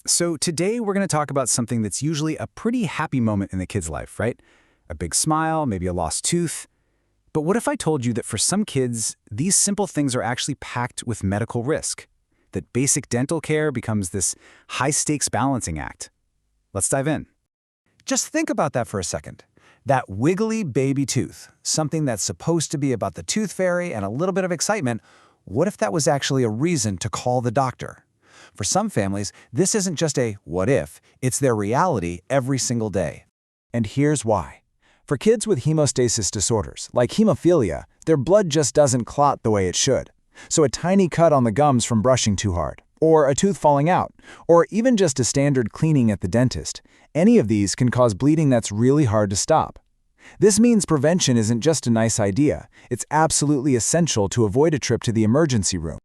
So today we're going to talk about something that's usually a pretty happy moment in the kid's life, right? A big smile, maybe a lost tooth. But what if I told you that for some kids, these simple things are actually packed with medical risk? That basic dental care becomes this high-stakes balancing act? Let's dive in. Just think about that for a second. That wiggly baby tooth, something that's supposed to be about the tooth fairy and a little bit of excitement, what if that was actually a reason to call the doctor? For some families, this isn't just a what if, it's their reality every single day. And here's why. For kids with hemostasis disorders, like hemophilia, their blood just doesn't clot the way it should. So a tiny cut on the gums from brushing too hard, or a tooth falling out, or even just a standard cleaning at the dentist, any of these can cause bleeding that's really hard to stop. This means prevention isn't just a nice idea, it's absolutely essential to avoid a trip to the emergency room.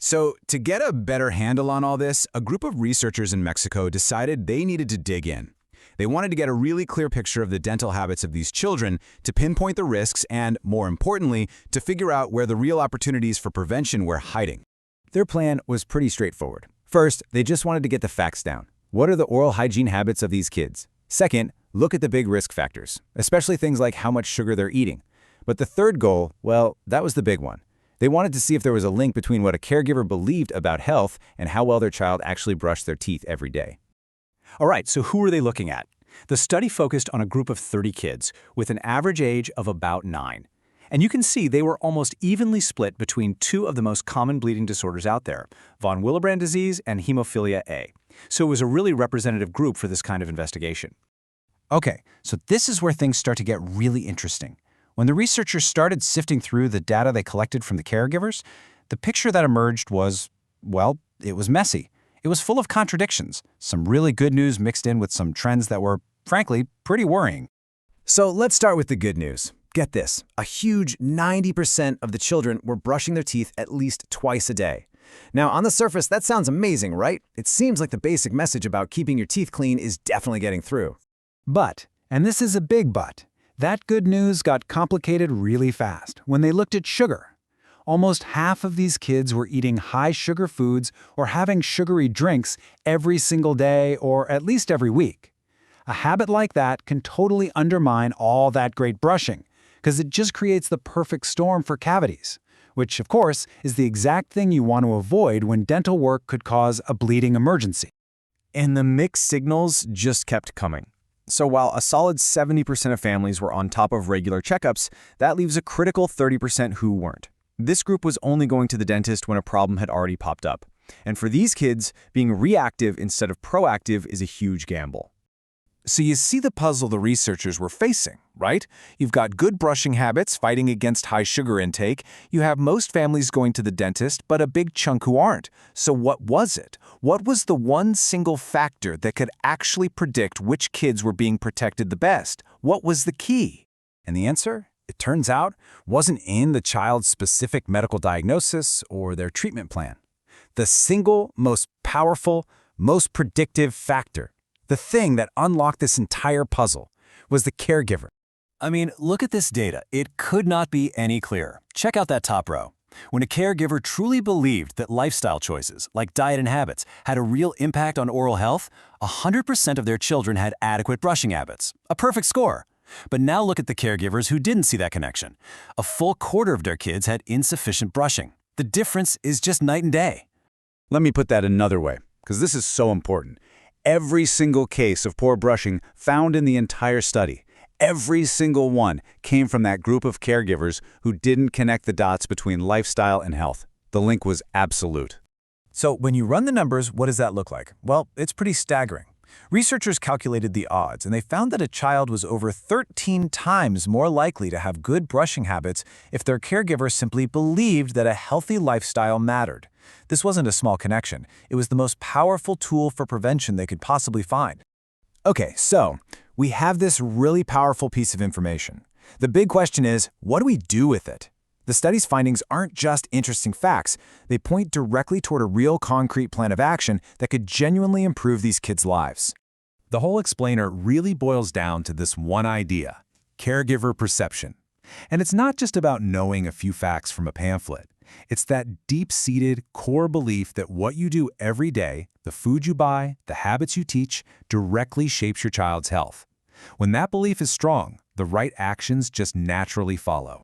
So, to get a better handle on all this, a group of researchers in Mexico decided they needed to dig in. They wanted to get a really clear picture of the dental habits of these children, to pinpoint the risks, and, more importantly, to figure out where the real opportunities for prevention were hiding. Their plan was pretty straightforward. First, they just wanted to get the facts down. What are the oral hygiene habits of these kids? Second, look at the big risk factors, especially things like how much sugar they're eating. But the third goal, well, that was the big one. They wanted to see if there was a link between what a caregiver believed about health and how well their child actually brushed their teeth every day. All right, so who are they looking at? The study focused on a group of 30 kids with an average age of about 9. And you can see they were almost evenly split between two of the most common bleeding disorders out there, von Willebrand disease and hemophilia A. So it was a really representative group for this kind of investigation. Okay, so this is where things start to get really interesting. When the researchers started sifting through the data they collected from the caregivers, the picture that emerged was, well, it was messy. It was full of contradictions, some really good news mixed in with some trends that were, frankly, pretty worrying. So let's start with the good news. Get this, a huge 90% of the children were brushing their teeth at least twice a day. Now, on the surface, that sounds amazing, right? It seems like the basic message about keeping your teeth clean is definitely getting through. But, and this is a big but, that good news got complicated really fast when they looked at sugar. Almost half of these kids were eating high-sugar foods or having sugary drinks every single day or at least every week. A habit like that can totally undermine all that great brushing, because it just creates the perfect storm for cavities, which, of course, is the exact thing you want to avoid when dental work could cause a bleeding emergency. And the mixed signals just kept coming. So while a solid 70% of families were on top of regular checkups, that leaves a critical 30% who weren't. This group was only going to the dentist when a problem had already popped up. And for these kids, being reactive instead of proactive is a huge gamble. So you see the puzzle the researchers were facing, right? You've got good brushing habits fighting against high sugar intake. You have most families going to the dentist, but a big chunk who aren't. So what was it? What was the one single factor that could actually predict which kids were being protected the best? What was the key? And the answer, it turns out, wasn't in the child's specific medical diagnosis or their treatment plan. The single most powerful, most predictive factor, the thing that unlocked this entire puzzle, was the caregiver. I mean, look at this data. It could not be any clearer. Check out that top row. When a caregiver truly believed that lifestyle choices, like diet and habits, had a real impact on oral health, 100% of their children had adequate brushing habits. A perfect score. But now look at the caregivers who didn't see that connection. A full quarter of their kids had insufficient brushing. The difference is just night and day. Let me put that another way, because this is so important. Every single case of poor brushing found in the entire study, every single one came from that group of caregivers who didn't connect the dots between lifestyle and health. The link was absolute. So when you run the numbers, what does that look like? Well, it's pretty staggering. Researchers calculated the odds, and they found that a child was over 13 times more likely to have good brushing habits if their caregiver simply believed that a healthy lifestyle mattered. This wasn't a small connection. It was the most powerful tool for prevention they could possibly find. Okay, so we have this really powerful piece of information. The big question is, what do we do with it? The study's findings aren't just interesting facts. They point directly toward a real concrete plan of action that could genuinely improve these kids' lives. The whole explainer really boils down to this one idea: caregiver perception. And it's not just about knowing a few facts from a pamphlet. It's that deep-seated core belief that what you do every day, the food you buy, the habits you teach, directly shapes your child's health. When that belief is strong, the right actions just naturally follow.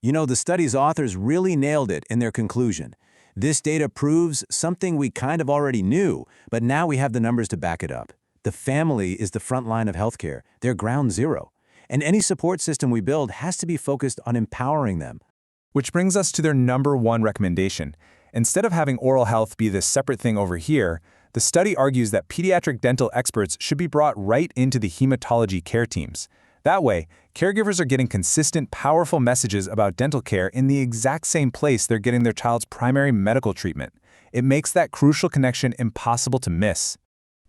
You know, the study's authors really nailed it in their conclusion. This data proves something we kind of already knew, but now we have the numbers to back it up. The family is the front line of healthcare. They're ground zero. And any support system we build has to be focused on empowering them. Which brings us to their number one recommendation. Instead of having oral health be this separate thing over here, the study argues that pediatric dental experts should be brought right into the hematology care teams. That way, caregivers are getting consistent, powerful messages about dental care in the exact same place they're getting their child's primary medical treatment. It makes that crucial connection impossible to miss.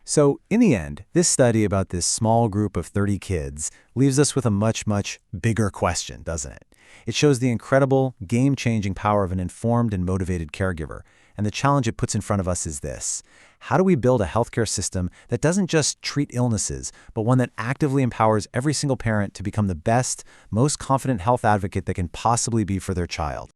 So, in the end, this study about this small group of 30 kids leaves us with a much, much bigger question, doesn't it? It shows the incredible, game-changing power of an informed and motivated caregiver. And the challenge it puts in front of us is this: how do we build a healthcare system that doesn't just treat illnesses, but one that actively empowers every single parent to become the best, most confident health advocate they can possibly be for their child?